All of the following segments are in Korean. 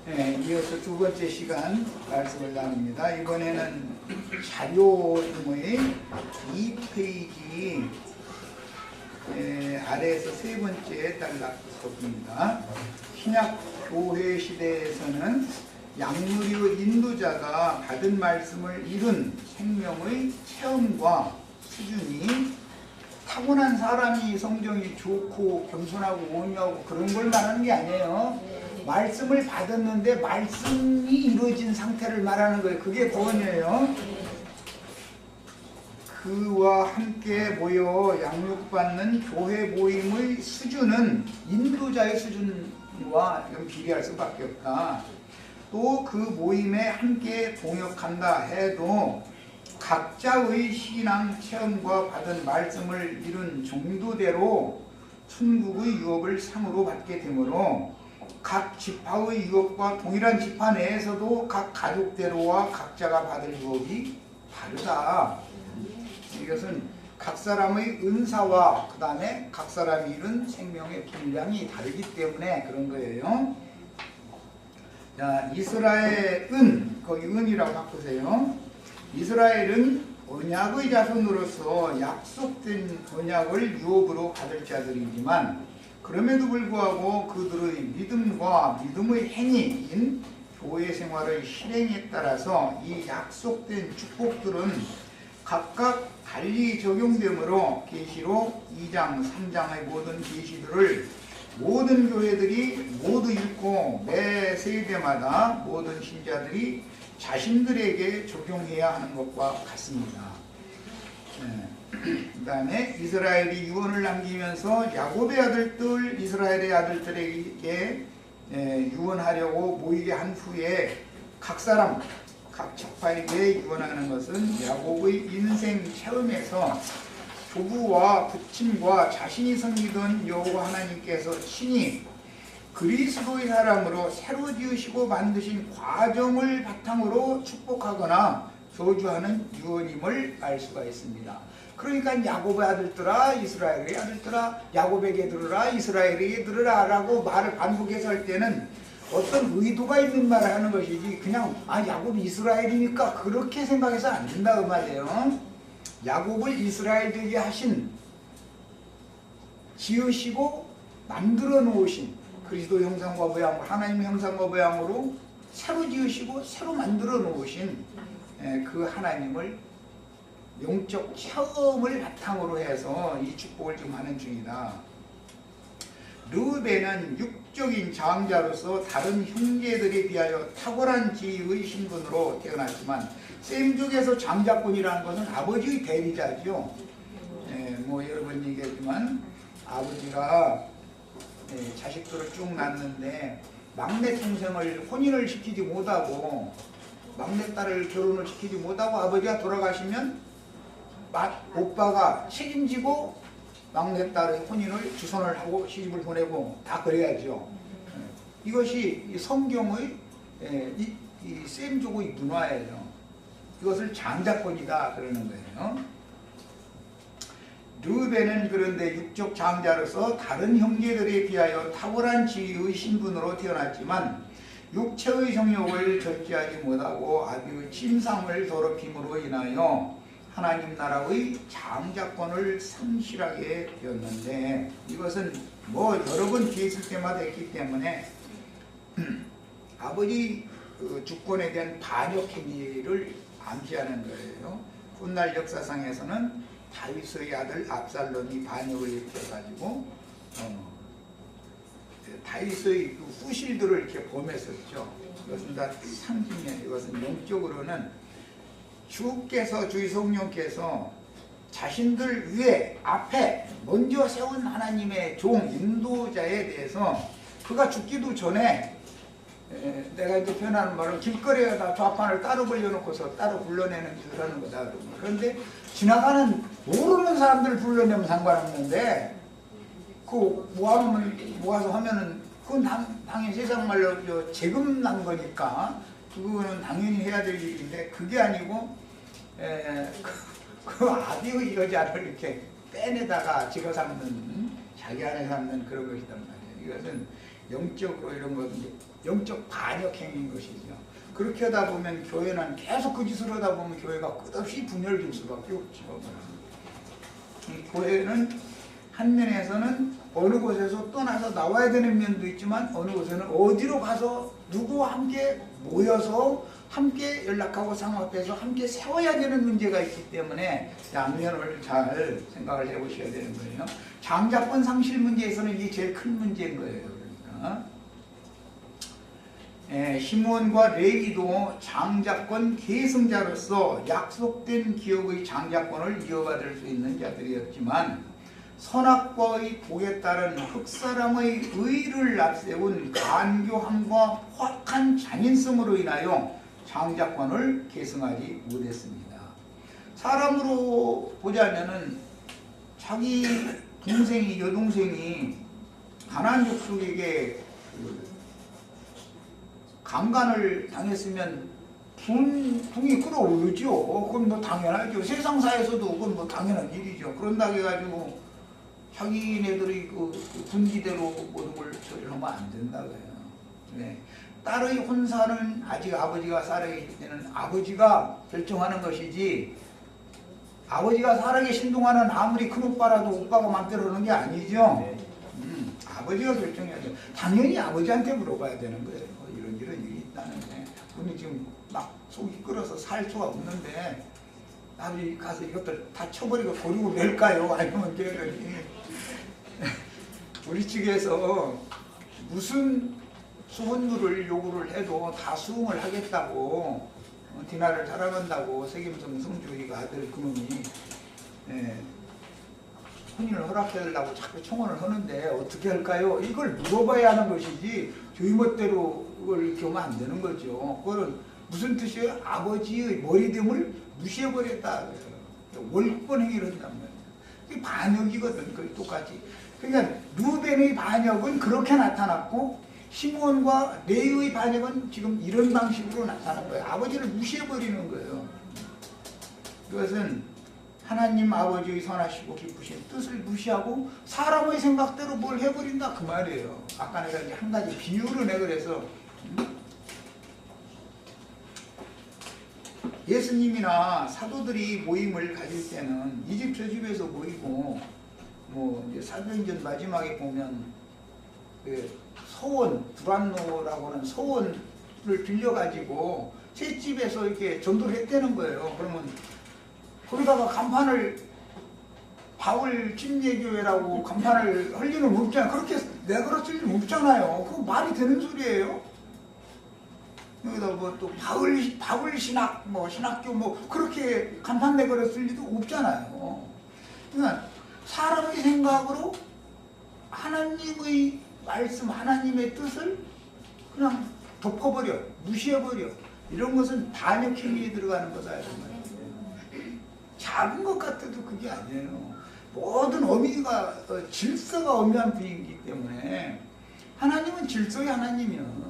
네, 이어서 두 번째 시간 말씀을 나눕니다. 이번에는 자료의 2페이지 아래에서 세 번째 단락부입니다. 신약 교회 시대에서는 양누리의 인도자가 받은 말씀을 이룬 생명의 체험과 수준이 타고난 사람이 성정이 좋고 겸손하고 온유하고 그런 걸 말하는 게 아니에요. 말씀을 받았는데 말씀이 이루어진 상태를 말하는 거예요. 그게 구원이에요. 그와 함께 모여 양육받는 교회 모임의 수준은 인도자의 수준과 비례할 수밖에 없다. 또 그 모임에 함께 동역한다 해도 각자의 신앙 체험과 받은 말씀을 이룬 정도대로 천국의 유업을 상으로 받게 되므로 각 지파의 유업과 동일한 지파 내에서도 각 가족대로와 각자가 받을 유업이 다르다. 이것은 각 사람의 은사와 그 다음에 각 사람이 이룬 생명의 분량이 다르기 때문에 그런 거예요. 자, 이스라엘은, 거기 은이라고 바꾸세요. 이스라엘은 언약의 자손으로서 약속된 언약을 유업으로 받을 자들이지만 그럼에도 불구하고 그들의 믿음과 믿음의 행위인 교회 생활의 실행에 따라서 이 약속된 축복들은 각각 달리 적용되므로 계시록 2장, 3장의 모든 계시들을 모든 교회들이 모두 읽고 매 세대마다 모든 신자들이 자신들에게 적용해야 하는 것과 같습니다. 그 다음에 이스라엘이 유언을 남기면서 야곱의 아들들, 이스라엘의 아들들에게 유언하려고 모이게 한 후에 각 사람, 각 지파에게 유언하는 것은 야곱의 인생 체험에서 조부와 부친과 자신이 섬기던 여호와 하나님께서 친히 그리스도의 사람으로 새로 지으시고 만드신 과정을 바탕으로 축복하거나 저주하는 유언임을 알 수가 있습니다. 그러니까 야곱의 아들들아, 이스라엘의 아들들아, 야곱에게 들으라, 이스라엘에게 들으라 라고 말을 반복해서 할 때는 어떤 의도가 있는 말을 하는 것이지 그냥 야곱이 이스라엘이니까 그렇게 생각해서 안 된다 그 말이에요. 야곱을 이스라엘 되게 하신, 지으시고 만들어 놓으신 그리스도 형상과 모양으로, 하나님의 형상과 모양으로 새로 지으시고 새로 만들어 놓으신 그 하나님을 영적 체험을 바탕으로 해서 이 축복을 지금 하는 중이다. 르우벤은 육적인 장자로서 다른 형제들에 비하여 탁월한 지위의 신분으로 태어났지만 셈족에서 장자권이라는 것은 아버지의 대리자죠. 뭐 여러 번 얘기했지만 아버지가 자식들을 쭉 낳는데 막내 동생을 혼인을 시키지 못하고 막내딸을 결혼을 시키지 못하고 아버지가 돌아가시면 오빠가 책임지고 막내딸의 혼인을 주선을 하고 시집을 보내고 다 그래야죠. 이것이 성경의 이 셈족의 문화예요. 이것을 장자권이다 그러는 거예요. 르우벤은 그런데 육적 장자로서 다른 형제들에 비하여 탁월한 지위의 신분으로 태어났지만 육체의 정욕을 절제하지 못하고 아비의 침상을 더럽힘으로 인하여 하나님 나라의 장자권을 상실하게 되었는데 이것은 뭐 여러 번 기회 있을 때마다 했기 때문에 아버지 주권에 대한 반역 행위를 암시하는 거예요. 훗날 역사상에서는 다윗의 아들 압살롬이 반역을 일으켜가지고 다윗의 그 후실들을 이렇게 범했었죠. 이것은 다 상징이에요. 이것은 영적으로는 주께서, 주의 성령께서 자신들 위에 앞에 먼저 세운 하나님의 종, 인도자에 대해서 그가 죽기도 전에 내가 이제 표현하는 말은 길거리에다 좌판을 따로 벌려놓고서 따로 불러내는 짓을 하는 거다. 그런데 지나가는 모르는 사람들 불러내면 상관없는데 그 모아서 하면은 그건 당연히 세상 말로 재금 난 거니까 그거는 당연히 해야 될 일인데 그게 아니고 그 아비의 여자를 이렇게 빼내다가 집어 삼는, 자기 안에 삼는 그런 것이단 말이에요. 이것은 영적으로 이런 건 영적 반역행위인 것이죠. 그렇게 하다 보면 교회는 계속 그 짓을 하다 보면 교회가 끝없이 분열될 수밖에 없죠. 이 교회는 한 면에서는 어느 곳에서 떠나서 나와야 되는 면도 있지만 어느 곳에는 어디로 가서 누구와 함께 모여서 함께 연락하고 상업해서 함께 세워야 되는 문제가 있기 때문에 양면을 잘 생각을 해보셔야 되는 거예요. 장자권 상실 문제에서는 이게 제일 큰 문제인 거예요. 그러니까 시므온과 레위도 장자권 계승자로서 약속된 기업의 장자권을 이어받을 수 있는 자들이었지만 선악과의 복에 따른 흑사람의 의를 앞세운 간교함과 확한 잔인성으로 인하여 장자권을 계승하지 못했습니다. 사람으로 보자면은 자기 동생이 여동생이 가나안 족속에게 강간을 당했으면 분이 끓어오르죠. 그건 뭐 당연하죠. 세상사에서도 그건 뭐 당연한 일이죠. 그런다고 해가지고 자기네들이 그 분기대로 모든 걸 처리하면 안 된다고요. 네. 딸의 혼사는 아직 아버지가 살아계실 때는 아버지가 결정하는 것이지, 아버지가 살아계신 동안은 아무리 큰 오빠라도 오빠가 맘대로 하는 게 아니죠. 아버지가 결정해야죠. 당연히 아버지한테 물어봐야 되는 거예요. 이런 일이 있다는데 우리 지금 막 속이 끓어서 살 수가 없는데 아버지 가서 이것들 다 쳐버리고 버리고 낼까요? 아니면 걔들이 우리 측에서 무슨 수혼료를 요구를 해도 다 수긍을 하겠다고, 디나를 사랑한다고 세겜성 성주이가 아들 그놈이 혼인을 허락해달라고 자꾸 청원을 하는데 어떻게 할까요? 이걸 물어봐야 하는 것이지 저희 멋대로 그걸 이렇게 하면 안 되는 거죠. 그거는 무슨 뜻이에요? 아버지의 머리됨을 무시해버렸다. 월권 행위를 한단 말이에요. 그게 반역이거든. 그게 똑같이. 그러니까 루벤의 반역은 그렇게 나타났고 시므온과 레위의 반역은 지금 이런 방식으로 나타난 거예요. 아버지를 무시해버리는 거예요. 그것은 하나님 아버지의 선하시고 기쁘신 뜻을 무시하고 사람의 생각대로 뭘 해버린다 그 말이에요. 아까 내가 이제 한 가지 비유를 내가 그래서 예수님이나 사도들이 모임을 가질 때는 이 집 저 집에서 모이고 뭐 이제 사도행전 마지막에 보면 그 소원 두란노라고 하는 소원을 빌려가지고 새 집에서 이렇게 전도를 했다는 거예요. 그러면 거기다가 간판을 바울 침례교회라고 간판을 할 리는 없잖아요. 그렇게 내걸어 쓸 리는 없잖아요. 그거 말이 되는 소리예요. 여기다 뭐 또 바울 신학 뭐 신학교 뭐 그렇게 간판 내걸어 쓸 리도 없잖아요. 그러니까 사람의 생각으로 하나님의 말씀, 하나님의 뜻을 그냥 덮어버려, 무시해버려. 이런 것은 반역행위에 들어가는 거다. 이런 말이에요. 작은 것 같아도 그게 아니에요. 모든 어미가 질서가 엄밀한 분이기 때문에 하나님은 질서의 하나님이요.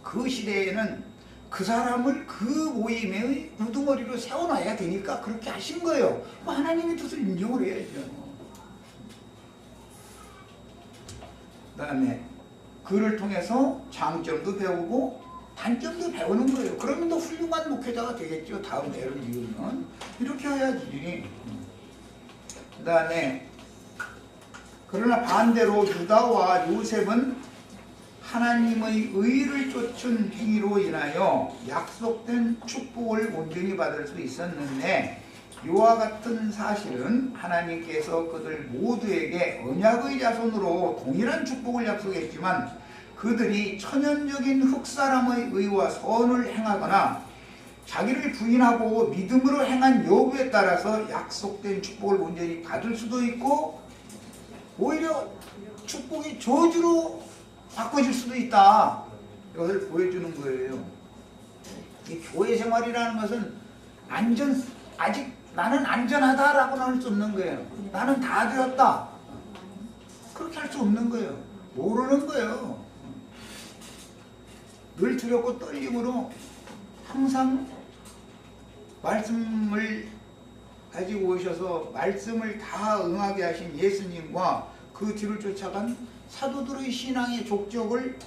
그 시대에는 그 사람을 그 모임의 우두머리로 세워놔야 되니까 그렇게 하신 거예요. 하나님의 뜻을 인정을 해야죠. 그 다음에 그를 통해서 장점도 배우고 단점도 배우는 거예요. 그러면 더 훌륭한 목회자가 되겠죠. 다음 애를 이으면 이렇게 해야지. 그 다음에 그러나 반대로 유다와 요셉은 하나님의 의를 쫓은 행위로 인하여 약속된 축복을 온전히 받을 수 있었는데 이와 같은 사실은 하나님께서 그들 모두에게 언약의 자손으로 동일한 축복을 약속했지만 그들이 천연적인 흑사람의 의와 선을 행하거나 자기를 부인하고 믿음으로 행한 여부에 따라서 약속된 축복을 온전히 받을 수도 있고 오히려 축복이 저주로 바꿔질 수도 있다. 이것을 보여주는 거예요. 이 교회 생활이라는 것은 아직 나는 안전하다라고는 할 수 없는 거예요. 나는 다 되었다. 그렇게 할 수 없는 거예요. 모르는 거예요. 늘 두렵고 떨림으로 항상 말씀을 가지고 오셔서 말씀을 다 응하게 하신 예수님과 그 뒤를 쫓아간 사도들의 신앙의 족적을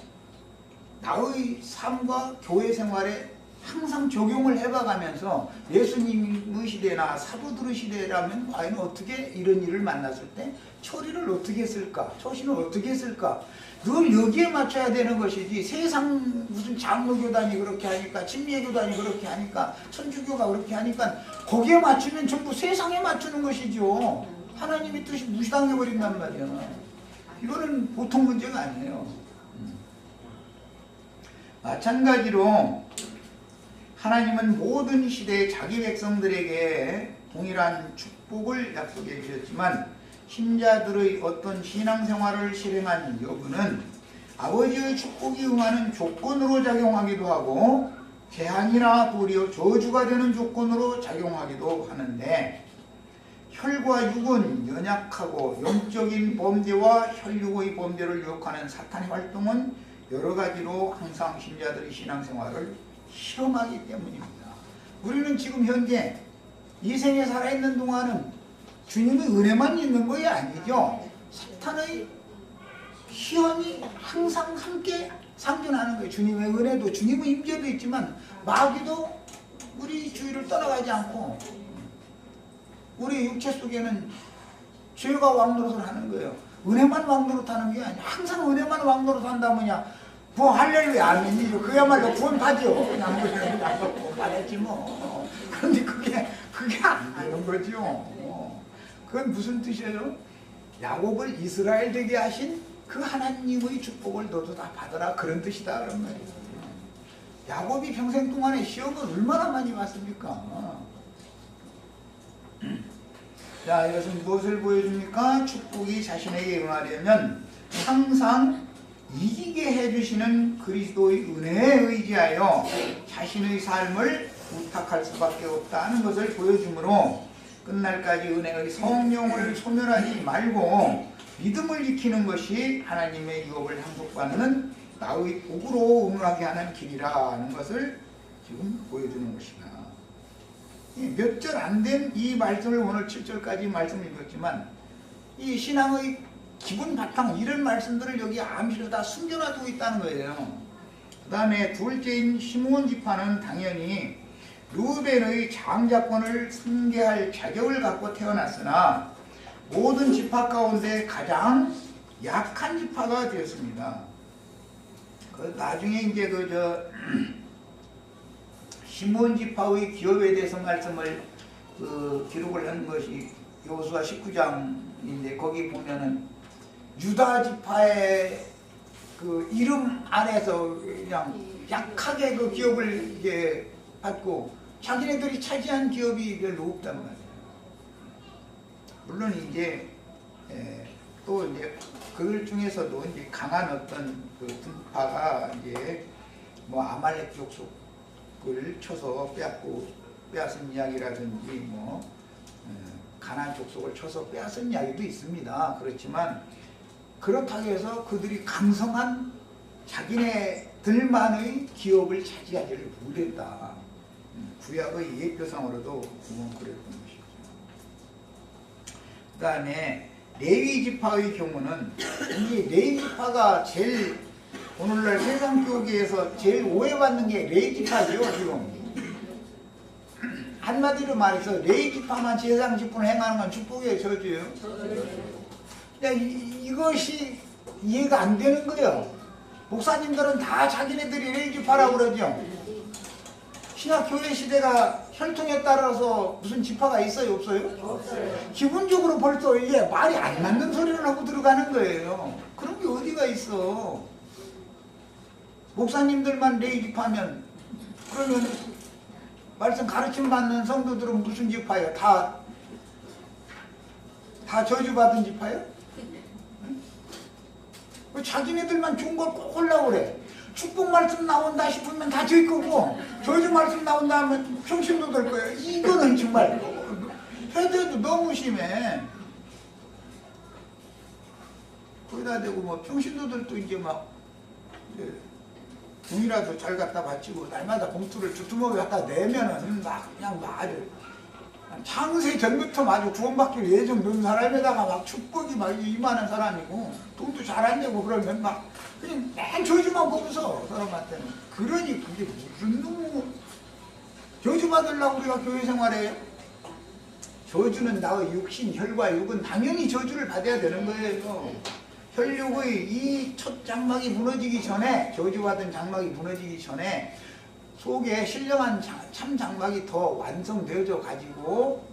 나의 삶과 교회 생활에 항상 적용을 해봐가면서 예수님의 시대나 사도들의 시대라면 과연 어떻게 이런 일을 만났을 때 처리를 어떻게 했을까, 처신을 어떻게 했을까, 늘 여기에 맞춰야 되는 것이지 세상 무슨 장로교단이 그렇게 하니까 침례교단이 그렇게 하니까 천주교가 그렇게 하니까 거기에 맞추면 전부 세상에 맞추는 것이죠. 하나님의 뜻이 무시당해 버린단 말이야. 이거는 보통 문제가 아니에요. 마찬가지로 하나님은 모든 시대에 자기 백성들에게 동일한 축복을 약속해 주셨지만 신자들의 어떤 신앙생활을 실행한 여부는 아버지의 축복이 응하는 조건으로 작용하기도 하고 재앙이나 도리어 저주가 되는 조건으로 작용하기도 하는데 혈과 육은 연약하고 영적인 범죄와 혈육의 범죄를 유혹하는 사탄의 활동은 여러 가지로 항상 신자들의 신앙생활을 실험하기 때문입니다. 우리는 지금 현재 이 생에 살아있는 동안은 주님의 은혜만 있는 것이 아니죠. 사탄의 시험이 항상 함께 상존하는 거예요. 주님의 은혜도 주님의 임재도 있지만 마귀도 우리 주위를 떠나가지 않고 우리 육체 속에는 죄가 왕노릇을 하는 거예요. 은혜만 왕노릇하는 게 아니야. 항상 은혜만 왕노릇한다 뭐냐. 할렐루야 아멘이죠. 그야말로 구원 받죠. 그냥 구원 받았지 뭐. 그런데 그게 안 되는 거죠. 그건 무슨 뜻이에요? 야곱을 이스라엘 되게 하신 그 하나님의 축복을 너도 다 받아라 그런 뜻이다 그런 말이에요. 야곱이 평생 동안에 시험을 얼마나 많이 봤습니까? 자, 이것은 무엇을 보여줍니까? 축복이 자신에게 응하려면 항상 이기게 해주시는 그리스도의 은혜에 의지하여 자신의 삶을 부탁할 수밖에 없다는 것을 보여주므로 끝날까지 은혜의 성령을 소멸하지 말고 믿음을 지키는 것이 하나님의 유업을 항복받는 나의 복으로 응하게 하는 길이라는 것을 지금 보여주는 것이다. 몇 절 안 된 이 말씀을 오늘 7절까지 말씀을 읽었지만 이 신앙의 기본 바탕 이런 말씀들을 여기 암시로 다 숨겨놔두고 있다는 거예요. 그 다음에 둘째인 시므온 지파는 당연히 르우벤의 장자권을 승계할 자격을 갖고 태어났으나 모든 지파 가운데 가장 약한 지파가 되었습니다. 나중에 이제 시므온 지파의 기업에 대해서 말씀을 기록을 한 것이 여호수아 19장인데 거기 보면은 유다 지파의 그 이름 안에서 그냥 약하게 그 기업을 이제 받고 자기네들이 차지한 기업이 별로 없단 말이에요. 물론 이제 또 이제 그들 중에서도 이제 강한 어떤 그 분파가 이제 뭐 아말렉 족속을 쳐서 빼앗은 이야기라든지 뭐 가나안 족속을 쳐서 빼앗은 이야기도 있습니다. 그렇지만 그렇다고 해서 그들이 강성한 자기네들만의 기업을 차지하지를 못했다. 구약의 예표상으로도 그건 그랬던 것이죠. 그 다음에 레위 지파의 경우는 이 레위 지파가 제일 오늘날 세상 교계에서 제일 오해받는 게 레위 지파죠. 지금 한마디로 말해서 레위 지파만 세상 직분을 행하는 건 축복이에요, 저주예요. 이것이 이해가 안 되는 거예요. 목사님들은 다 자기네들이 레위 지파라고 그러죠. 신학교회 시대가 혈통에 따라서 무슨 지파가 있어요, 없어요? 없어요. 기본적으로 벌써 이게 말이 안 맞는 소리를 하고 들어가는 거예요. 그런 게 어디가 있어. 목사님들만 레위 지파면 그러면 말씀 가르침 받는 성도들은 무슨 지파예요? 다 저주받은 지파예요? 왜 자기네들만 좋은 걸 꼭 하려고 그래? 축복 말씀 나온다 싶으면 다 저희 거고 저주 말씀 나온다 하면 평신도 될 거예요. 이거는 정말 해도 너무 심해. 거기다 대고 뭐 평신도들도 이제 막 돈이라도 잘 갖다 바치고 날마다 봉투를 주투목에 갖다 내면은 막 그냥 막 아주 창세 전부터 마주 구원받기를 예정 넣은 사람에다가 막 축복이 막 임하는 사람이고 돈도 잘 안 내고 그러면 막 그냥 맨 저주만 보면서 사람한테는. 그러니 그게 무슨 놈의 저주받으려고 우리가 교회 생활해요? 저주는 나의 육신, 혈과 육은 당연히 저주를 받아야 되는 거예요. 혈육의 이 첫 장막이 무너지기 전에, 저주받은 장막이 무너지기 전에 속에 신령한 참 장막이 더 완성되어져 가지고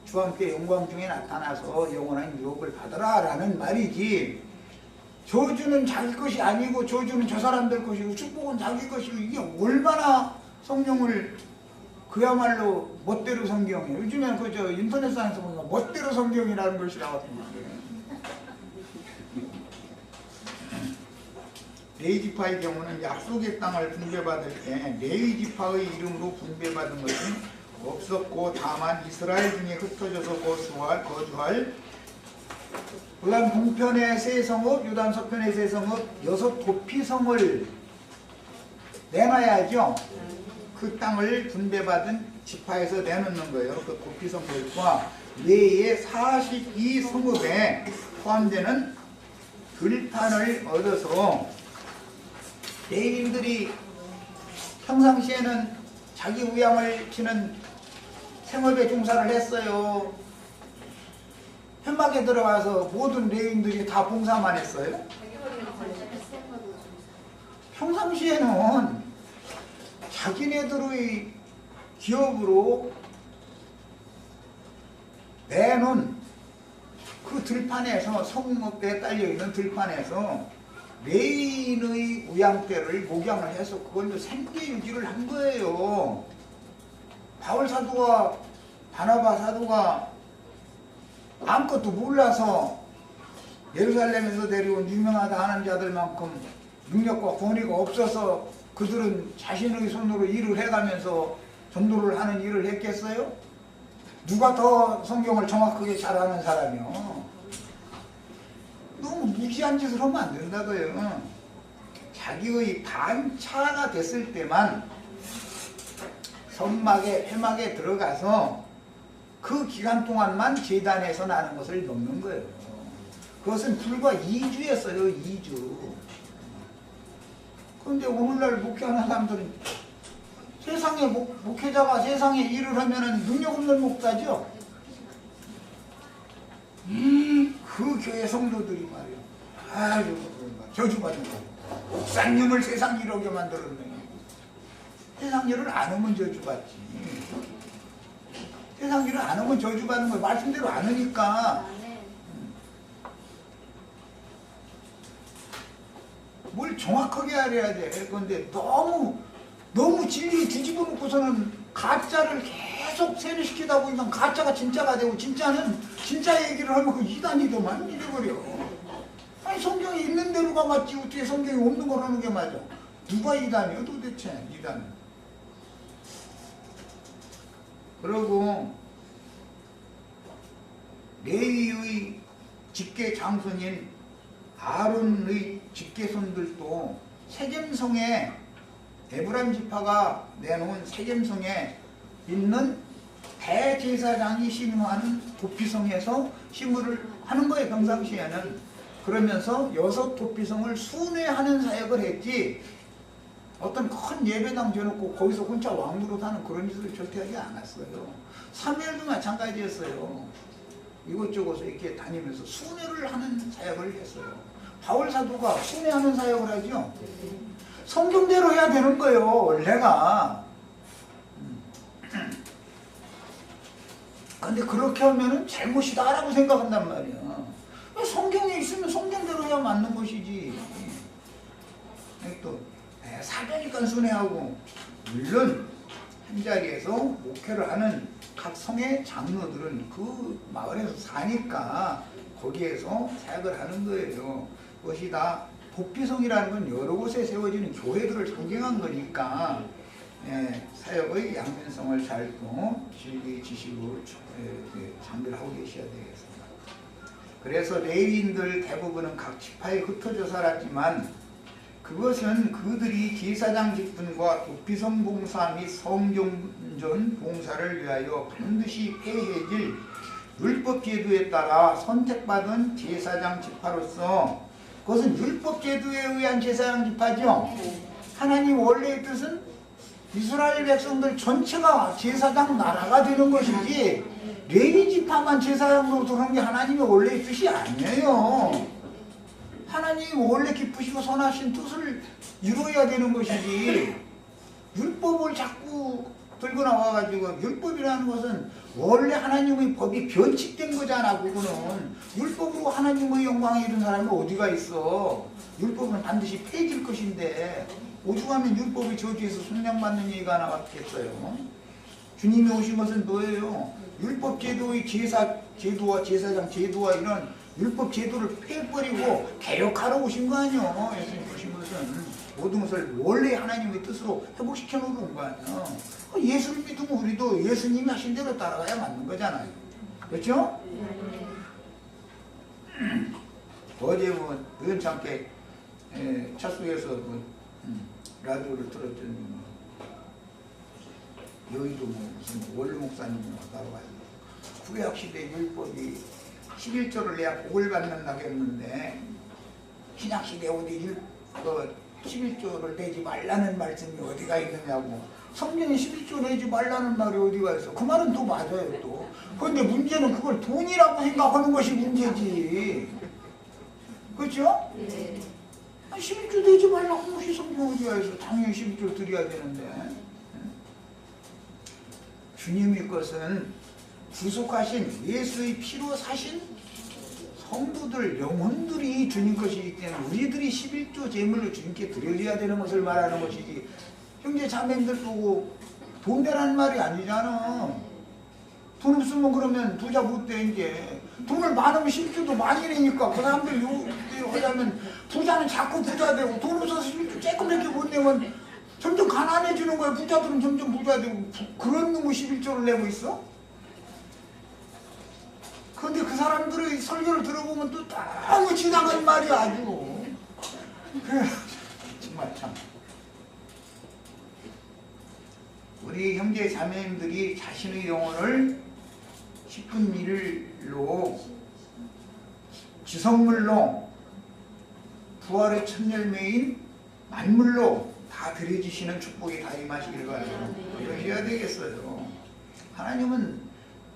주와 함께 영광 중에 나타나서 영원한 유업을 받으라 라는 말이지, 저주는 자기 것이 아니고 저주는 저 사람들 것이고 축복은 자기 것이고, 이게 얼마나 성경을 그야말로 멋대로 성경이에요. 요즘에는 그저 인터넷상에서 보면 멋대로 성경이라는 것이 나왔거든요. 레위지파의 경우는 약속의 땅을 분배받을 때 레위지파의 이름으로 분배받은 것은 없었고, 다만 이스라엘 중에 흩어져서 거주할 요단 동편의 세 성읍, 요단 서편의 세 성읍, 6 도피성을 내놔야죠. 그 땅을 분배받은 지파에서 내놓는 거예요. 그 도피성들과 외에 42성읍에 포함되는 들판을 얻어서, 레위인들이 평상시에는 자기 우양을 치는 생업에 종사를 했어요. 현막에 들어가서 모든 레위인들이 다 봉사만 했어요. 평상시에는 자기네들의 기업으로 내놓은 그 들판에서, 성읍에 딸려있는 들판에서 레위인의 우양떼를 목양을 해서 그걸로 생계 유지를 한 거예요. 바울 사도와 바나바 사도가 아무것도 몰라서 예루살렘에서 내려온 유명하다 하는 자들만큼 능력과 권위가 없어서 그들은 자신의 손으로 일을 해가면서 전도를 하는 일을 했겠어요? 누가 더 성경을 정확하게 잘하는 사람이요? 너무 무시한 짓을 하면 안 된다고요. 자기의 반차가 됐을 때만 선막에, 회막에 들어가서 그 기간 동안만 제단에서 나는 것을 먹는 거예요. 그것은 불과 2주였어요. 2주. 그런데 오늘날 목회하는 사람들은 세상에 목회자가 세상에 일을 하면은 능력 없는 목사죠. 그 교회 성도들이 말이야, 아유 저주받은 거. 목사님을 세상 일 하게 만들었네. 세상 일을 안 하면 저주받지. 세상 일을 안 하면 저주받는 거예요. 말씀대로 안 하니까. 뭘 정확하게 알아야 돼. 그런데 너무 진리 뒤집어 놓고서는 가짜를 계속 세뇌시키다 보니까 가짜가 진짜가 되고, 진짜는 진짜 얘기를 하면 그 이단이더만 잃어버려. 아니 성경에 있는 대로가 맞지 어떻게 성경에 없는 걸 하는 게 맞아. 누가 이단이요 도대체? 이단은. 그리고 레위의 직계 장손인 아론의 직계손들도 세겜성에, 에브라임 지파가 내놓은 세겜성에 있는 대제사장이 심무하는 도피성에서 심무를 하는 거예요. 평상시에는. 그러면서 6 도피성을 순회하는 사역을 했지, 어떤 큰 예배당 지어놓고 거기서 혼자 왕노릇 하는 그런 짓을 절대 하지 않았어요. 사무엘도 마찬가지였어요. 이곳저곳에 이렇게 다니면서 순회를 하는 사역을 했어요. 바울 사도가 순회하는 사역을 하죠. 성경대로 해야 되는 거예요, 원래가. 근데 그렇게 하면은 잘못이다라고 생각한단 말이야. 성경에 있으면 성경대로 해야 맞는 것이지. 또 사도니까 순회하고, 물론 한자리에서 목회를 하는 각 성의 장로들은 그 마을에서 사니까 거기에서 사역을 하는 거예요. 그것이 다 도피성이라는 건 여러 곳에 세워지는 교회들을 상징한 거니까, 사역의 양면성을 잘 또 지식으로 장별하고 계셔야 되겠습니다. 그래서 레위인들 대부분은 각 지파에 흩어져 살았지만 그것은 그들이 제사장 직분과 도피성 봉사 및 성전전 봉사를 위하여 반드시 폐해질 율법 제도에 따라 선택받은 제사장 지파로서, 그것은 율법 제도에 의한 제사장 지파죠. 하나님 원래의 뜻은 이스라엘 백성들 전체가 제사장 나라가 되는 것이지 레위 지파만 제사장으로 두는 게 하나님의 원래의 뜻이 아니에요. 하나님이 원래 기쁘시고 선하신 뜻을 이루어야 되는 것이지, 율법을 자꾸 들고 나와가지고, 율법이라는 것은 원래 하나님의 법이 변칙된 거잖아. 그거는 율법으로 하나님의 영광에 이른 사람이 어디가 있어. 율법은 반드시 폐해질 것인데 오죽하면 율법의 저주에서 속량받는 얘기가 나왔겠어요. 주님이 오신 것은 뭐예요? 율법 제도의 제도와 제사장 제도와 이런 율법 제도를 폐해버리고 개혁하러 오신 거 아니에요. 예수님 오신 것은 모든 것을 원래 하나님의 뜻으로 회복시켜 놓은 거 아니에요. 예수를 믿으면 우리도 예수님이 하신 대로 따라가야 맞는 거잖아요. 그렇죠? 어제 뭐 우연찮게 차 속에서 라디오를 들었더니 여의도 무슨 원로 목사님이 나와가지고 구약시대 율법이 11조를 내야 복을 받는다고 했는데 신약시대 어디 11조를 내지 말라는 말씀이 어디가 있느냐고. 성경에 11조 내지 말라는 말이 어디가 있어. 그 말은 또 맞아요 또. 그런데 문제는 그걸 돈이라고 생각하는 것이 문제지. 그렇죠? 네. 11조 내지 말라고 무시 성경 어디가 있어. 당연히 11조 드려야 되는데. 주님의 것은 구속하신 예수의 피로 사신 성도들, 영혼들이 주님 것이기 때문에 우리들이 11조 제물로 주님께 드려야 되는 것을 말하는 것이지, 형제 자매들 보고 돈 되라는 말이 아니잖아. 돈 없으면 그러면 부자 못 돼. 이제 돈을 많으면 11조도 많이 내니까 그 사람들 요대로 하려면 부자는 자꾸 부자 되고, 돈 없어서 11조 조금밖에 못 내면 점점 가난해지는 거야. 부자들은 점점 부자 되고. 그런 놈의 11조를 내고 있어? 그런데 그 사람들의 설교를 들어보면 또 너무 지나간 말이 아주. 그래, 정말 참. 우리 형제 자매님들이 자신의 영혼을 10분 1일로 지성물로 부활의 첫 열매인 만물로 다 드려지시는 축복이 다 임하시길 바라요. 그러셔야 되겠어요. 하나님은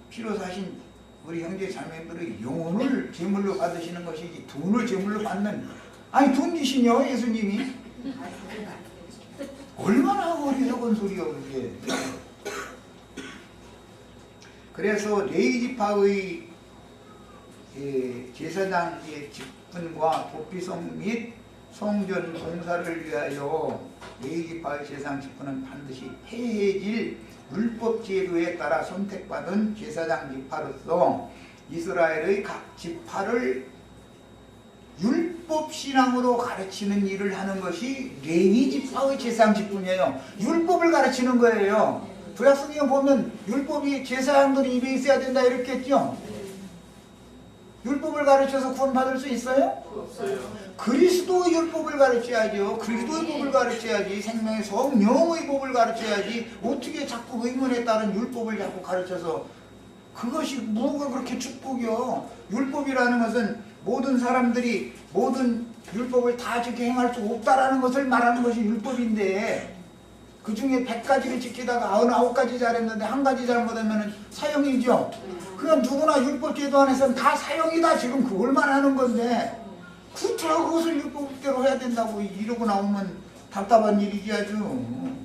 피로 사신 우리 형제 자매들의 영혼을 제물로 받으시는 것이지 돈을 제물로 받는, 아니 돈 주시냐 예수님이? 얼마나 어리석은 소리야 그게. 그래서 레위 지파의 제사장의 직분과 도피성 및 성전 봉사를 위하여 레위 지파의 제사장 직분은 반드시 폐해질 율법 제도에 따라 선택받은 제사장 지파로서 이스라엘의 각 지파를 율법 신앙으로 가르치는 일을 하는 것이 레위 지파의 제사장 직분이에요. 율법을 가르치는 거예요. 구약성경 보면 율법이 제사장들이 입에 있어야 된다 이렇게 했죠. 율법을 가르쳐서 구원받을 수 있어요? 없어요. 그리스도 율법을 가르쳐야죠. 그리스도의 법을 가르쳐야지. 생명의 성령의 법을 가르쳐야지. 어떻게 자꾸 의문에 따른 율법을 자꾸 가르쳐서, 그것이 뭐가 그렇게 축복이요. 율법이라는 것은 모든 사람들이 모든 율법을 다 지켜 행할 수 없다라는 것을 말하는 것이 율법인데, 그 중에 100가지를 지키다가 99가지 잘했는데 한 가지 잘못하면 사형이죠. 그건 누구나 율법 제도 안에서는 다 사형이다. 지금 그걸 말하는 건데 굳어 그것을 율법대로 해야 된다고 이러고 나오면 답답한 일이지 아주.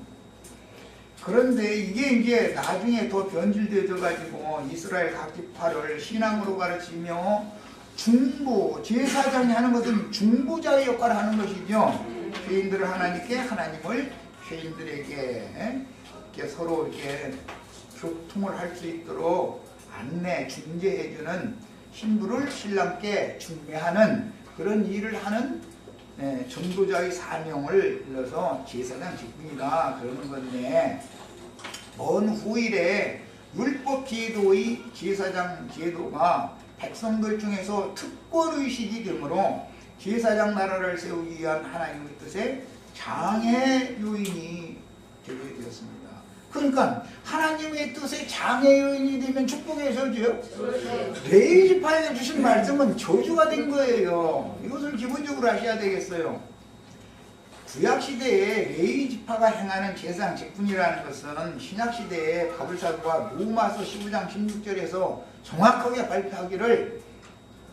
그런데 이게 이제 나중에 더 변질되어 가지고 이스라엘 각 지파를 신앙으로 가르치며 중보, 제사장이 하는 것은 중보자의 역할을 하는 것이죠. 죄인들을 하나님께, 하나님을 죄인들에게 이렇게 서로 이렇게 교통을 할 수 있도록 안내, 중재해주는 신부를 신랑께 중매하는 그런 일을 하는 전도자의 사명을 일러서 제사장 직분이다 그러는 건데, 먼 후일에 율법 제도의 제사장 제도가 백성들 중에서 특권의식이 되므로 제사장 나라를 세우기 위한 하나님의 뜻의 장애 요인이 되게 되었습니다. 그러니까 하나님의 뜻의 장애 요인이 되면 축복의 저주요? 레위 지파에게 주신 말씀은 저주가 된 거예요. 이것을 기본적으로 아셔야 되겠어요. 구약시대에 레위 지파가 행하는 제사장 직분이라는 것은 신약시대에 바불사도가 로마서 15장 16절에서 정확하게 발표하기를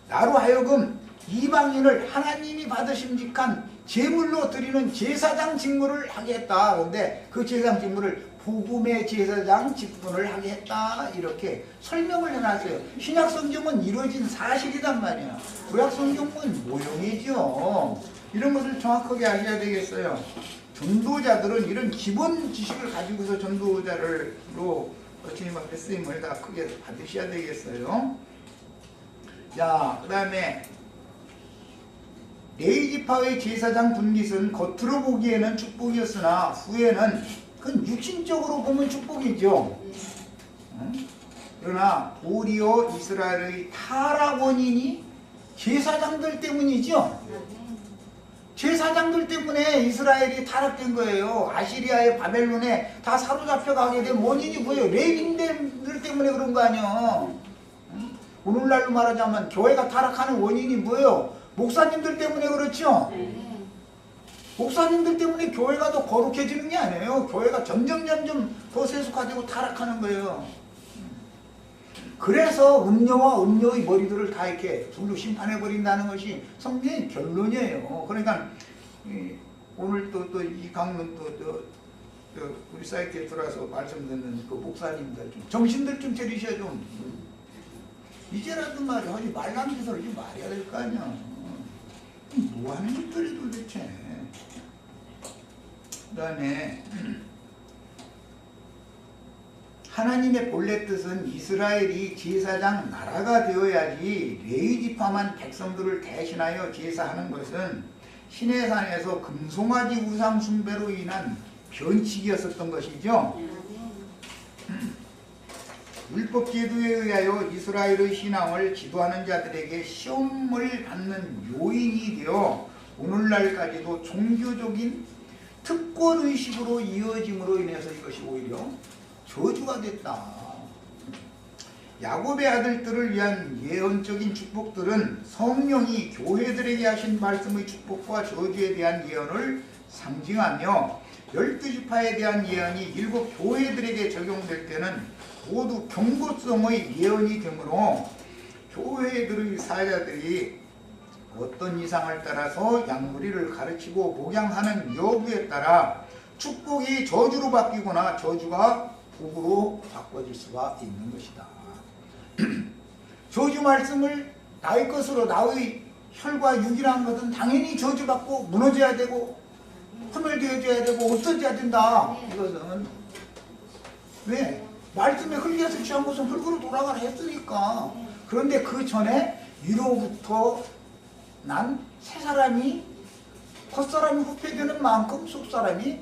나로 하여금 이방인을 하나님이 받으심직한 제물로 드리는 제사장 직무를 하게 했다. 그런데 그 제사장 직무를 복음의 제사장 직분을 하게 했다. 이렇게 설명을 해놨어요. 신약 성경은 이루어진 사실이란 말이야. 구약 성경은 모형이죠. 이런 것을 정확하게 아셔야 되겠어요. 전도자들은 이런 기본 지식을 가지고서 전도자로 주님 앞에 쓰임을 다 크게 받으셔야 되겠어요. 자, 그 다음에 레위 지파의 제사장 분깃은 겉으로 보기에는 축복이었으나 후에는 그건 육신적으로 보면 축복이죠. 그러나 도리어 이스라엘의 타락 원인이 제사장들 때문이죠. 제사장들 때문에 이스라엘이 타락된 거예요. 아시리아의 바벨론에 다 사로잡혀 가게 된 원인이 뭐예요? 레위인들 때문에 그런 거 아니야. 오늘날로 말하자면 교회가 타락하는 원인이 뭐예요? 목사님들 때문에 그렇죠? 목사님들 때문에 교회가 더 거룩해지는 게 아니에요. 교회가 점점 더 세속화되고 타락하는 거예요. 그래서 음녀와 음녀의 머리들을 다 이렇게 둘로 심판해버린다는 것이 성경의 결론이에요. 그러니까 오늘 또 이 강론 우리 사이트에 들어와서 말씀 듣는 그 목사님들 좀 정신들 좀 차리셔야 좀 이제라도 말이야 하지 말라는 짓을 좀 말해야 될 거 아니야. 뭐 하는 짓들이 도대체. 그 다음에 하나님의 본래 뜻은 이스라엘이 제사장 나라가 되어야지 레위 지파만 백성들을 대신하여 제사하는 것은 시내산에서 금송아지 우상 숭배로 인한 변칙이었었던 것이죠. 율법 제도에 의하여 이스라엘의 신앙을 지도하는 자들에게 시험을 받는 요인이 되어 오늘날까지도 종교적인 특권의식으로 이어짐으로 인해서 이것이 오히려 저주가 됐다. 야곱의 아들들을 위한 예언적인 축복들은 성령이 교회들에게 하신 말씀의 축복과 저주에 대한 예언을 상징하며 12지파에 대한 예언이 7 교회들에게 적용될 때는 모두 경고성의 예언이 되므로 교회들의 사자들이 어떤 이상을 따라서 양무리를 가르치고 목양하는 여부에 따라 축복이 저주로 바뀌거나 저주가 복으로 바꿔질 수가 있는 것이다. 저주 말씀을 나의 것으로 나의 혈과 육이라는 것은 당연히 저주받고 무너져야 되고 허물되어져야 되고 없어져야 된다. 이것은 왜? 말씀에 흙에서 취한 것은 흙으로 돌아가라 했으니까. 그런데 그 전에 위로부터 난 새 사람이 겉사람이 후패되는 만큼 속사람이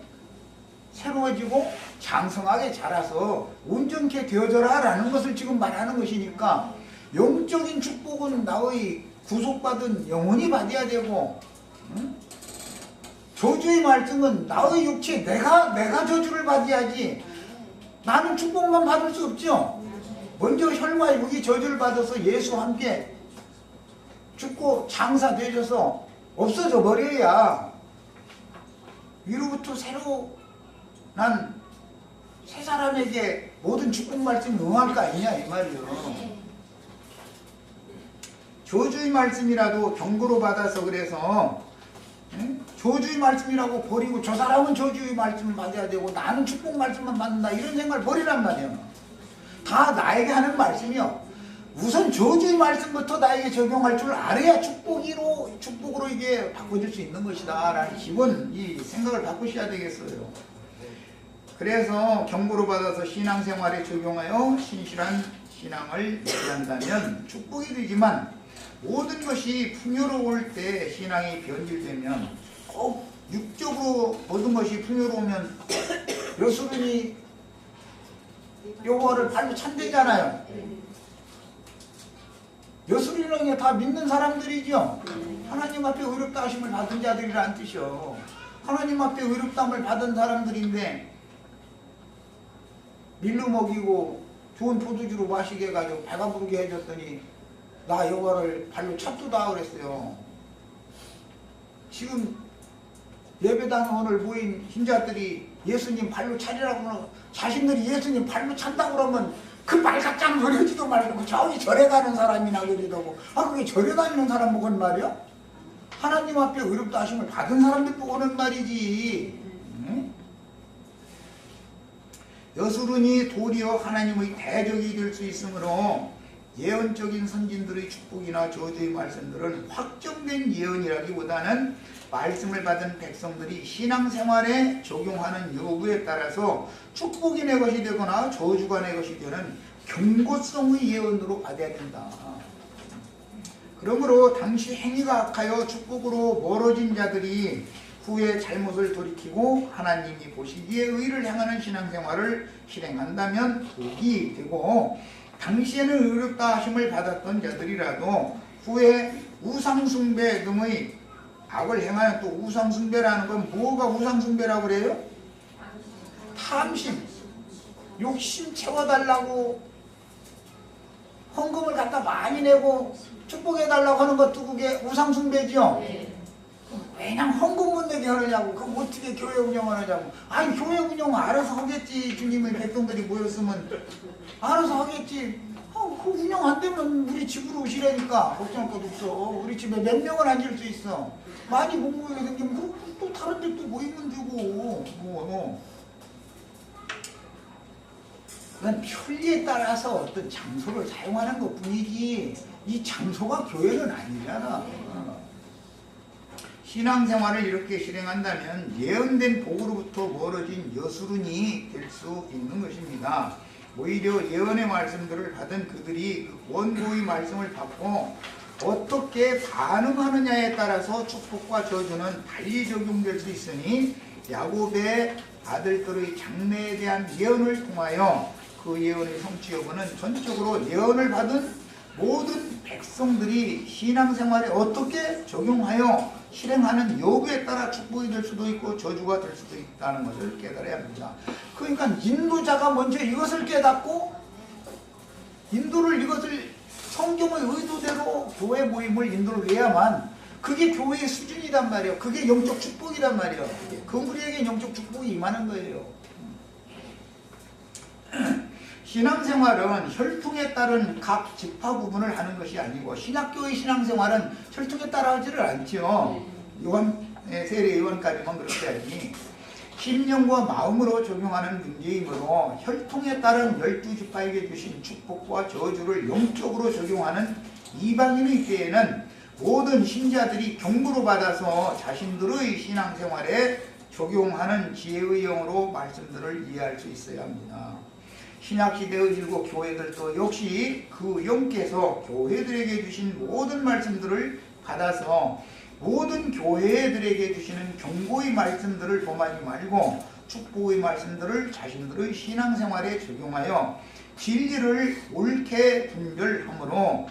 새로워지고 장성하게 자라서 온전케 되어져라 라는 것을 지금 말하는 것이니까 영적인 축복은 나의 구속받은 영혼이 받아야 되고 저주의 말씀은 나의 육체 내가 저주를 받아야지 나는 축복만 받을 수 없죠. 먼저 혈과 육이 저주를 받아서 예수와 함께 죽고 장사되어져서 없어져 버려야 위로부터 새로 난 새 사람에게 모든 축복 말씀 응할 거 아니냐 이 말이요. 저주의 말씀이라도 경고로 받아서 그래서 저주의 말씀이라고 버리고 저 사람은 저주의 말씀을 받아야 되고 나는 축복 말씀만 받는다 이런 생각을 버리란 말이에요. 다 나에게 하는 말씀이요. 우선 저주의 말씀부터 나에게 적용할 줄 알아야 축복으로 이게 바꿔질 수 있는 것이다 라는 기본 이 생각을 바꾸셔야 되겠어요. 그래서 경고로 받아서 신앙생활에 적용하여 신실한 신앙을 유지한다면 축복이 되지만 모든 것이 풍요로울 때 신앙이 변질되면 꼭 육적으로 모든 것이 풍요로우면 여수run이 요거를 발로 찬대잖아요. 여수리는 다 믿는 사람들이죠. 하나님 앞에 의롭다 하심을 받은 자들이란 뜻이요. 하나님 앞에 의롭다함을 받은 사람들인데 밀로 먹이고 좋은 포도주로 마시게 해가지고 배가 부르게 해줬더니 나 여호와를 발로 찼도다 그랬어요. 지금 예배당에 오늘 모인 신자들이 예수님 발로 차리라고 하면 자신들이 예수님 발로 찬다고 그러면 그 말갓장 버려지도 말고 저기 절에 가는 사람이나 그러더고 그게 절에 다니는 사람 보건 말이야? 하나님 앞에 의롭다 하심을 받은 사람들 보고는 말이지. 응? 여수run이 도리어 하나님의 대적이 될 수 있으므로 예언적인 선진들의 축복이나 저주의 말씀들은 확정된 예언이라기보다는 말씀을 받은 백성들이 신앙생활에 적용하는 여부에 따라서 축복이 내 것이 되거나 저주가 내 것이 되는 경고성의 예언으로 받아야 된다. 그러므로 당시 행위가 악하여 축복으로 멀어진 자들이 후에 잘못을 돌이키고 하나님이 보시기에 의를 향하는 신앙생활을 실행한다면 복이 되고, 당시에는 의롭다 하심을 받았던 자들이라도 후에 우상숭배 등의 악을 행하는, 또 우상숭배라는 건 뭐가 우상숭배라고 그래요? 탐심, 욕심 채워달라고 헌금을 갖다 많이 내고 축복해달라고 하는 것도 그게 우상숭배죠. 왜냐면 헌금 못 내게 하느냐고. 그럼 어떻게 교회 운영하느냐고. 아니 교회 운영 알아서 하겠지. 주님의 백성들이 모였으면 알아서 하겠지. 그 운영 안 되면 우리 집으로 오시라니까. 걱정할 것도 없어. 우리 집에 몇 명은 앉을 수 있어. 많이 못 모이게 생기면 또 다른 데 또 모이면 되고. 그건 편리에 따라서 어떤 장소를 사용하는 것 뿐이지 이 장소가 교회는 아니잖아. 신앙생활을 이렇게 실행한다면 예언된 복으로부터 멀어진 여수run이 될 수 있는 것입니다. 오히려 예언의 말씀들을 받은 그들이 원고의 말씀을 받고 어떻게 반응하느냐에 따라서 축복과 저주는 달리 적용될 수 있으니 야곱의 아들들의 장래에 대한 예언을 통하여 그 예언의 성취 여부는 전적으로 예언을 받은 모든 백성들이 신앙생활에 어떻게 적용하여 실행하는 여부에 따라 축복이 될 수도 있고 저주가 될 수도 있다는 것을 깨달아야 합니다. 그러니까 인도자가 먼저 이것을 깨닫고 이것을 성경의 의도대로 교회 모임을 인도를 해야만 그게 교회의 수준이란 말이에요. 그게 영적 축복이란 말이에요. 그 우리에게 영적 축복이 임하는 거예요. 신앙생활은 혈통에 따른 각 지파 구분을 하는 것이 아니고 신학교의 신앙생활은 혈통에 따라 하지를 않죠. 세례 요한까지만 그렇게 하니 심령과 마음으로 적용하는 문제이므로 혈통에 따른 12지파에게 주신 축복과 저주를 영적으로 적용하는 이방인의 때에는 모든 신자들이 경고로 받아서 자신들의 신앙생활에 적용하는 지혜의 영으로 말씀들을 이해할 수 있어야 합니다. 신약시대의 일곱 교회들도 역시 그 영께서 교회들에게 주신 모든 말씀들을 받아서 모든 교회들에게 주시는 경고의 말씀들을 범하지 말고 축복의 말씀들을 자신들의 신앙생활에 적용하여 진리를 옳게 분별함으로,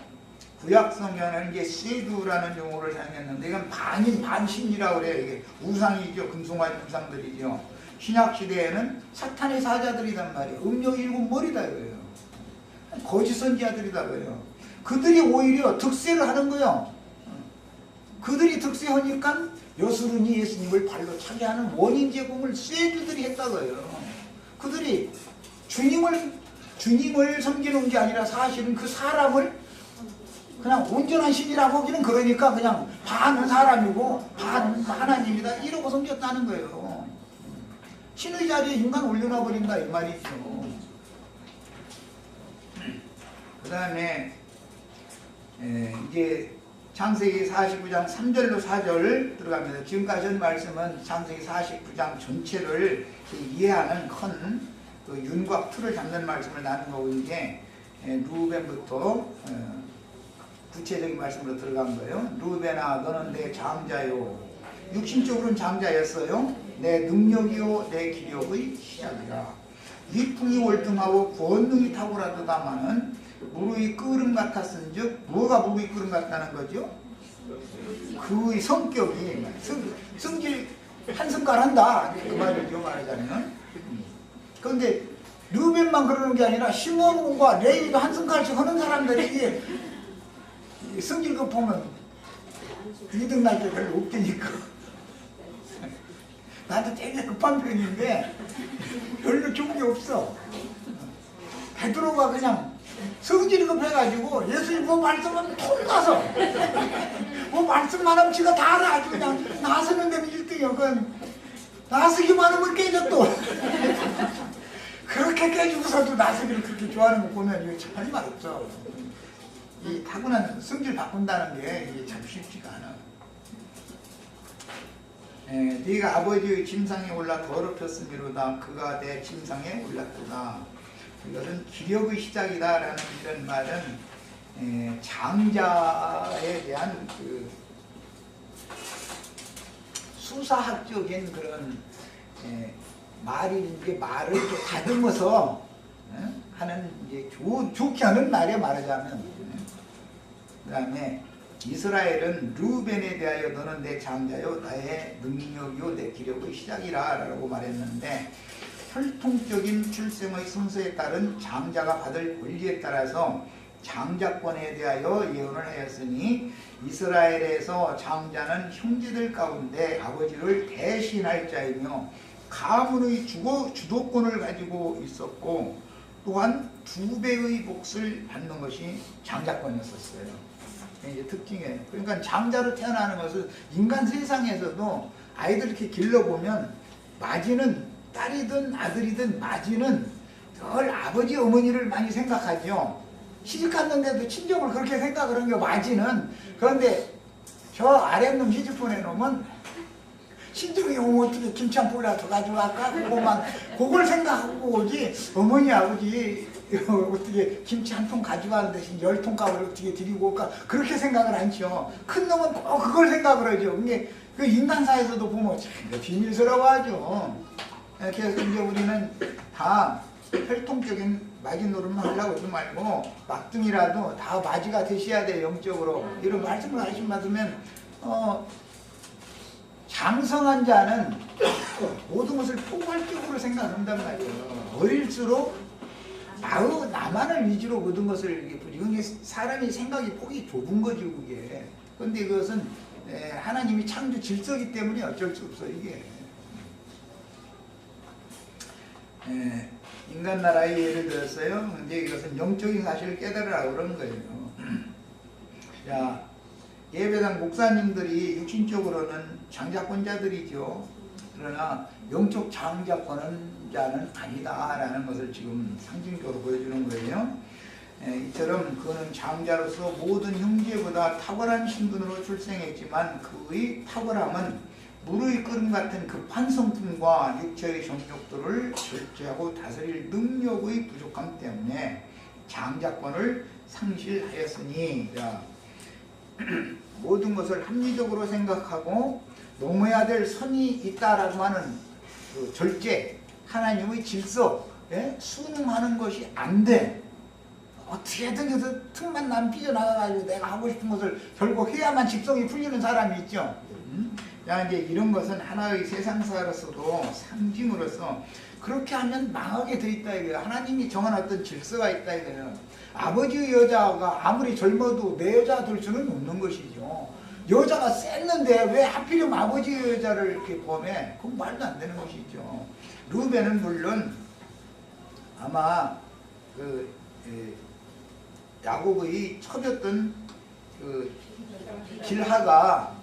구약성경에는 이제 쇠두라는 용어를 사용했는데 이건 반인 반신이라고 그래요. 이게 우상이죠. 금송아지 우상들이죠. 신약시대에는 사탄의 사자들이란 말이에요. 음력 일곱 머리다 이거예요. 거짓 선지자들이다 그래요. 그들이 오히려 득세를 하는 거예요. 그들이 득세하니까 여수run이 예수님을 발로 차게 하는 원인 제공을 쇠주들이 했다고요. 그들이 주님을 섬기는 게 아니라 사실은 그 사람을 그냥 온전한 신이라고 하기는 그러니까 그냥 반은 사람이고 반은 하나님이다 이러고 섬겼다는 거예요. 신의 자리에 인간 올려놔 버린다 이 말이죠. 그 다음에 이제 창세기 49장 3절로 4절 들어갑니다. 지금까지 한 말씀은 창세기 49장 전체를 이해하는 큰 그 윤곽 틀을 잡는 말씀을 나눈 거고, 이게 루벤부터 구체적인 말씀으로 들어간 거예요. 루벤아 너는 내 장자요. 육신적으로는 장자였어요. 내 능력이요 내 기력의 시작이라. 위풍이 월등하고 권능이 탁월하도다마는 무르이 끓음 같았은즉 뭐가 무르이 끓음 같다는 거죠? 그의 성격이 성질 한승갈 한다 그 말이죠 말하자면. 그런데 르벤만 그러는 게 아니라 시몬과 레위도 한승갈씩 하는 사람들이 성질 급하면 이등 날 때 별로 없다니까. 나도 되게 급한 편인데 별로 좋은 게 없어. 베드로가 그냥 성질이 급해가지고 예수님 뭐 말씀하면 톤나서 뭐 말씀만 하면 지가 다 알아. 아주 그냥 나서는 데는 1등이야. 그건 나서기만 하면 깨져 또. 그렇게 깨지고서도 나서기를 그렇게 좋아하는 거 보면 이거 참 할 말 없어. 이 타고난 성질 바꾼다는 게 이게 참 쉽지가 않아. 네가 아버지의 침상에 올라 더럽혔음이로다. 그가 내 침상에 올랐구나. 이것은 기력의 시작이다라는 이런 말은 장자에 대한 그 수사학적인 그런 말인데 말을 좀 다듬어서 하는 이제 좋게 하는 말에 말하자면 그 다음에 이스라엘은 르벤에 대하여 너는 내 장자요 나의 능력이요 내 기력의 시작이라 라고 말했는데 혈통적인 출생의 순서에 따른 장자가 받을 권리에 따라서 장자권에 대하여 예언을 하였으니 이스라엘에서 장자는 형제들 가운데 아버지를 대신할 자이며 가문의 주도권을 가지고 있었고 또한 2배의 몫을 받는 것이 장자권이었어요. 이제 특징이에요. 그러니까 장자로 태어나는 것은 인간 세상에서도 아이들 이렇게 길러보면 맞이는 딸이든 아들이든 맞이는 늘 아버지 어머니를 많이 생각하죠. 시집 갔는데도 친정을 그렇게 생각을 한 게 맞이는. 그런데 저 아랫놈 시집 보내놓으면 친정이 오면 어떻게 김치 한 포기라도 가져갈까? 그걸 생각하고 오지. 어머니 아버지 어떻게 김치 한 통 가져가는 대신 10통값을 어떻게 드리고 올까? 그렇게 생각을 않죠. 큰 놈은 꼭 그걸 생각을 하죠. 근데 그 인간사에서도 보면 참 비밀스러워하죠. 그래서 이제 우리는 다 혈통적인 맞이 노릇만 하려고 하지 말고 막둥이라도 다 맞이가 되셔야 돼요. 영적으로. 이런 말씀을 하시면 장성한 자는 모든 것을 포괄적으로 생각한단 말이에요. 어릴수록 나만을 위주로 모든 것을 이렇게 이게 사람이 생각이 폭이 좁은 거죠, 그게. 그런데 이것은 하나님이 창조 질서이기 때문에 어쩔 수 없어, 이게. 인간 나라의 예를 들었어요. 근데 이것은 영적인 사실을 깨달으라고 그러는 거예요. 자, 예배당 목사님들이 육신적으로는 장자권자들이죠. 그러나 영적 장자권자는 아니다라는 것을 지금 상징적으로 보여주는 거예요. 이처럼 그는 장자로서 모든 형제보다 탁월한 신분으로 출생했지만 그의 탁월함은 물의 끓음 같은 급한 성품과 육체의 정욕들을 절제하고 다스릴 능력의 부족함 때문에 장자권을 상실하였으니 모든 것을 합리적으로 생각하고 넘어야 될 선이 있다라고 하는 그 절제, 하나님의 질서에 순응하는 것이 안 돼. 어떻게든 해서 틈만 나면 삐져나가가지고 내가 하고 싶은 것을 결국 해야만 직성이 풀리는 사람이 있죠. 야, 이제 이런 것은 하나의 세상사로서도 상징으로서 그렇게 하면 망하게 돼 있다 이거예요. 하나님이 정한 어떤 질서가 있다 이거예요. 아버지의 여자가 아무리 젊어도 내 여자 될 수는 없는 것이죠. 여자가 셌는데 왜 하필이면 아버지의 여자를 이렇게 범해? 그건 말도 안 되는 것이죠. 르벤은 물론 아마 야곱의 첩이었던 길하가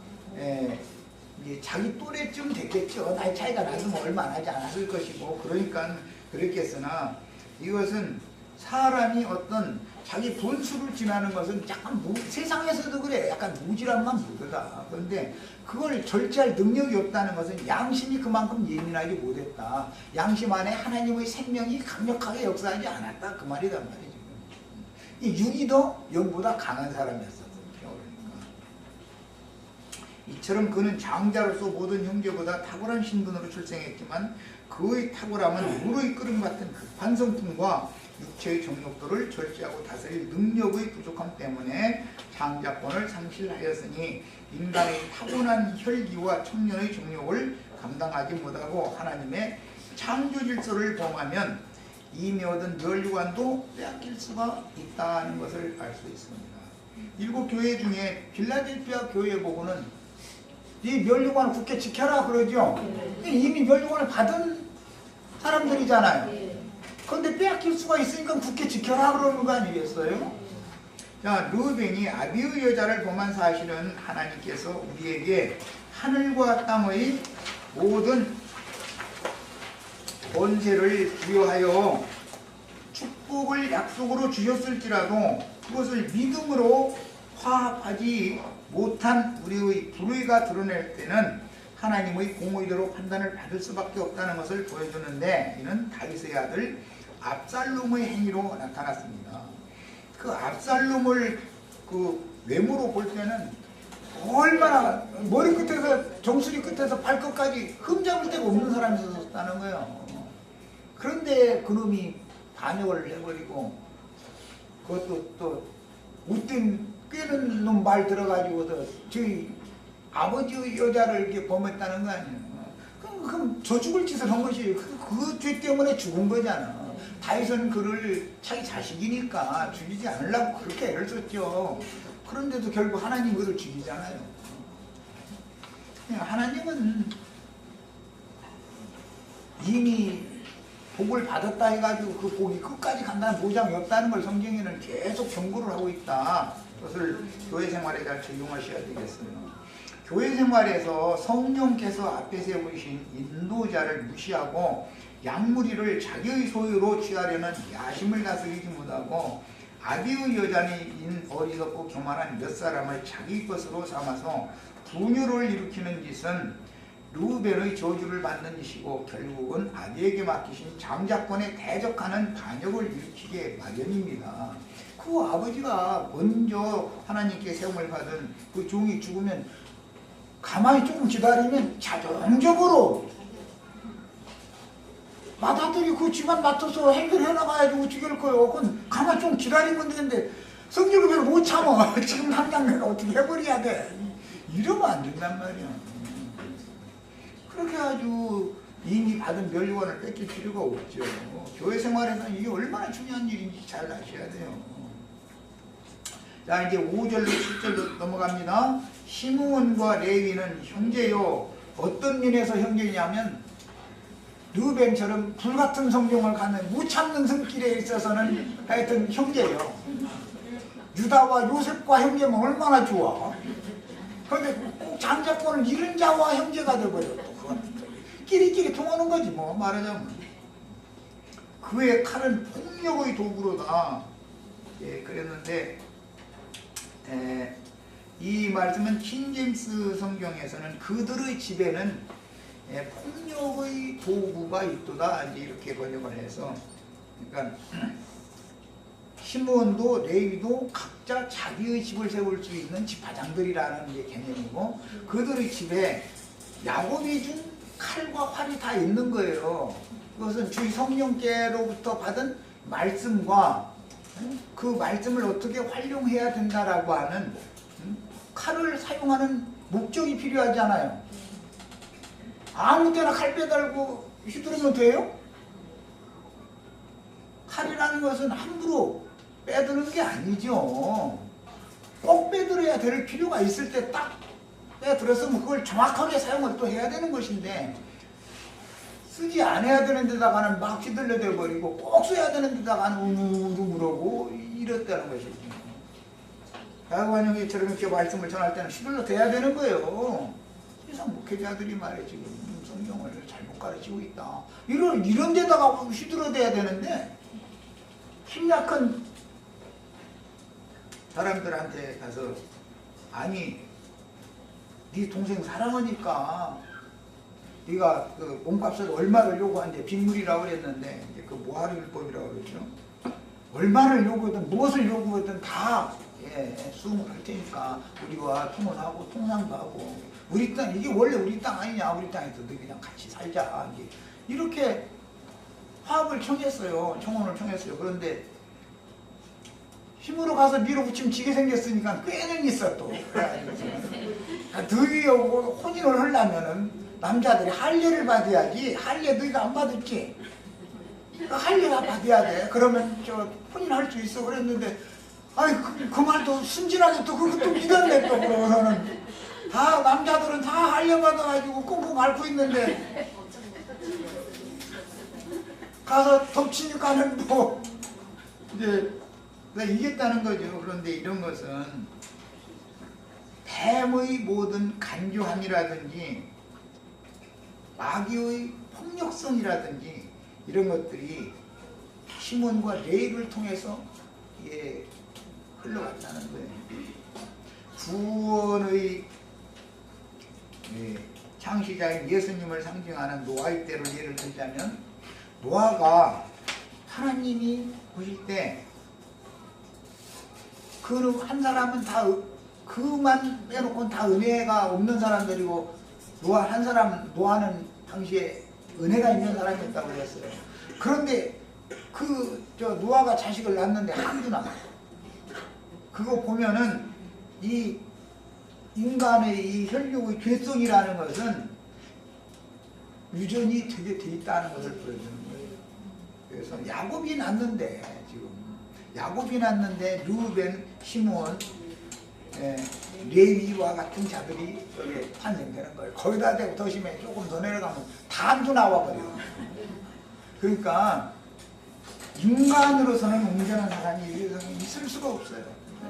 이제 자기 또래쯤 됐겠죠. 나이 차이가 나도 뭐 얼마 나지 않았을 것이고 그러니까 그랬겠으나 이것은 사람이 어떤 자기 본수를 지나는 것은 약간 세상에서도 그래. 약간 무지란만 무드다. 그런데 그걸 절제할 능력이 없다는 것은 양심이 그만큼 예민하지 못했다. 양심 안에 하나님의 생명이 강력하게 역사하지 않았다. 그 말이란 말이죠. 이 육이 더 영보다 강한 사람이었어. 이처럼 그는 장자로서 모든 형제보다 탁월한 신분으로 출생했지만 그의 탁월함은 물의 끓음 같은 급한 성품과 육체의 정욕도를 절제하고 다스릴 능력의 부족함 때문에 장자권을 상실하였으니 인간의 타고난 혈기와 청년의 정욕을 감당하지 못하고 하나님의 창조 질서를 범하면 이미 얻은 멸류관도 빼앗길 수가 있다는 것을 알 수 있습니다. 7교회 중에 필라델피아 교회 보고는 이 멸류관을 굳게 지켜라 그러죠. 이미 멸류관을 받은 사람들이잖아요. 그런데 빼앗길 수가 있으니까 굳게 지켜라 그러는 거 아니겠어요? 자, 르우벤이 아비의 여자를 범한 사실은 하나님께서 우리에게 하늘과 땅의 모든 권세를 부여하여 축복을 약속으로 주셨을지라도 그것을 믿음으로 화합하지 못한 우리의 불의가 드러낼 때는 하나님의 공의대로 판단을 받을 수밖에 없다는 것을 보여주는데, 이는 다윗의 아들 압살롬의 행위로 나타났습니다. 그 압살롬을 그 외모로 볼 때는 얼마나 머리끝에서 정수리 끝에서 발끝까지 흠잡을 데가 없는 사람이 있었다는 거예요. 그런데 그놈이 반역을 해버리고 그것도 또 웃긴 꿰는 놈 말 들어가지고 저희 아버지의 여자를 이렇게 범했다는 거 아니에요. 그럼 저 죽을 짓을 한 것이 그 죄 때문에 죽은 거잖아. 다윗은 그를 자기 자식이니까 죽이지 않으려고 그렇게 애를 썼죠. 그런데도 결국 하나님 그를 죽이잖아요. 하나님은 이미 복을 받았다 해가지고 그 복이 끝까지 간다는 보장이 없다는 걸 성경에는 계속 경고를 하고 있다. 그것을 교회 생활에 잘 적용하셔야 되겠어요. 교회 생활에서 성령께서 앞에 세우신 인도자를 무시하고 양무리를 자기의 소유로 취하려는 야심을 다스리지 못하고 아비의 여자인 어리석고 교만한 몇 사람을 자기 것으로 삼아서 분열을 일으키는 짓은 르우벤의 저주를 받는 짓이고 결국은 아비에게 맡기신 장자권에 대적하는 반역을 일으키게 마련입니다. 그 아버지가 먼저 하나님께 세움을 받은 그 종이 죽으면 가만히 조금 기다리면 자동적으로 맏아들이 그 집안 맡아서 해결해 나가야지 죽일 거예요. 그건 가만히 좀 기다리면 되는데 성질을 별로 못 참아. 지금 당장 내가 어떻게 해버려야 돼. 이러면 안 된단 말이야. 그렇게 아주 이미 받은 멸류관을 뺏길 필요가 없죠. 교회 생활에서는 이게 얼마나 중요한 일인지 잘 아셔야 돼요. 자, 이제 5절로 7절로 넘어갑니다. 시므온과 레위는 형제요. 어떤 면에서 형제냐면 르벤처럼 불같은 성경을 갖는 못 참는 성길에 있어서는 하여튼 형제예요. 유다와 요셉과 형제면 얼마나 좋아. 그런데 꼭 장자권을 잃은 자와 형제가 되어버려. 끼리끼리 통하는 거지 뭐 말하자면. 그의 칼은 폭력의 도구로다. 예, 그랬는데 이 말씀은 킹제임스 성경에서는 그들의 집에는 폭력의 도구가 있도다 이렇게 번역을 해서, 그러니까 시므온도 레위도 각자 자기의 집을 세울 수 있는 지파장들이라는 게 개념이고, 그들의 집에 야곱이 준 칼과 활이 다 있는 거예요. 그것은 주의 성령께로부터 받은 말씀과 그 말씀을 어떻게 활용해야 된다라고 하는 칼을 사용하는 목적이 필요하잖아요. 아무 때나 칼 빼달고 휘두르면 돼요? 칼이라는 것은 함부로 빼드는 게 아니죠. 꼭 빼들어야 될 필요가 있을 때 딱 빼들었으면 그걸 정확하게 사용을 또 해야 되는 것인데, 쓰지 않아야 되는 데다가는 막 휘둘러대 버리고 꼭 써야 되는 데다가는 우르르르고 이랬다는 것이죠. 야고관형이처럼 이렇게 말씀을 전할 때는 휘둘러 대야 되는 거예요. 세상 목회자들이 말해 지금 성경을 잘못 가르치고 있다. 이런 데다가 휘둘러 대야 되는데, 힘 약한 사람들한테 가서 아니 네 동생 사랑하니까 네가 그 몸값을 얼마를 요구하는데 빗물이라고 그랬는데 이제 그 모하르율법이라고 그러죠. 얼마를 요구하든 무엇을 요구하든 다 수응을 할 테니까 우리와 통혼하고 통상도 하고 우리 땅, 이게 원래 우리 땅 아니냐, 우리 땅에서 너희 그냥 같이 살자. 이렇게 화합을 청했어요. 청혼을 청했어요. 그런데 힘으로 가서 밀어붙이면 지게 생겼으니까 꽤는 있어 또. 너희 혼인을 하려면은 남자들이 할례를 받아야지. 할례 너희가 안 받았지. 할례가 받아야 돼. 그러면 저 혼인할 수 있어. 그랬는데 아이 그 말도 순진하게 또 그것도 믿었네 또. 그러고서는 다 남자들은 다 할례 받아가지고 꽁꽁 앓고 있는데 가서 덮치니까는 뭐 이제 이겼다는 거죠. 그런데 이런 것은 뱀의 모든 간교함이라든지 마귀의 폭력성이라든지 이런 것들이 시몬과 레위를 통해서 이게 흘러갔다는 거예요. 구원의 창시자인 예수님을 상징하는 노아의 때를 예를 들자면 노아가 하나님이 보실 때 그 한 사람은 다 그만 빼놓고는 다 은혜가 없는 사람들이고 노아 한 사람 노아는 당시에 은혜가 있는 사람이었다고 그랬어요. 그런데 저 노아가 자식을 낳았는데 한두나 그거 보면은 이 인간의 이 혈육의 죄성이라는 것은 유전이 되게 돼 있다는 것을 보여주는 거예요. 그래서 야곱이 낳는데 지금 야곱이 낳는데 루벤, 시몬, 레위와 같은 자들이 여기 탄생되는 거예요. 거기다 대고 더 심해. 조금 더 내려가면 다 한두 나와버려요. 그러니까 인간으로서는 온전한 사람이 있을 수가 없어요.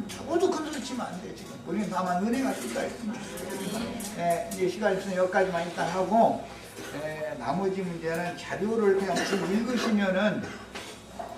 저도 큰 소리 치면 안 돼. 지금 우리는 다만 은혜가 있다. 이제 시간 있으면 여기까지만 일단 하고 나머지 문제는 자료를 그냥 읽으시면은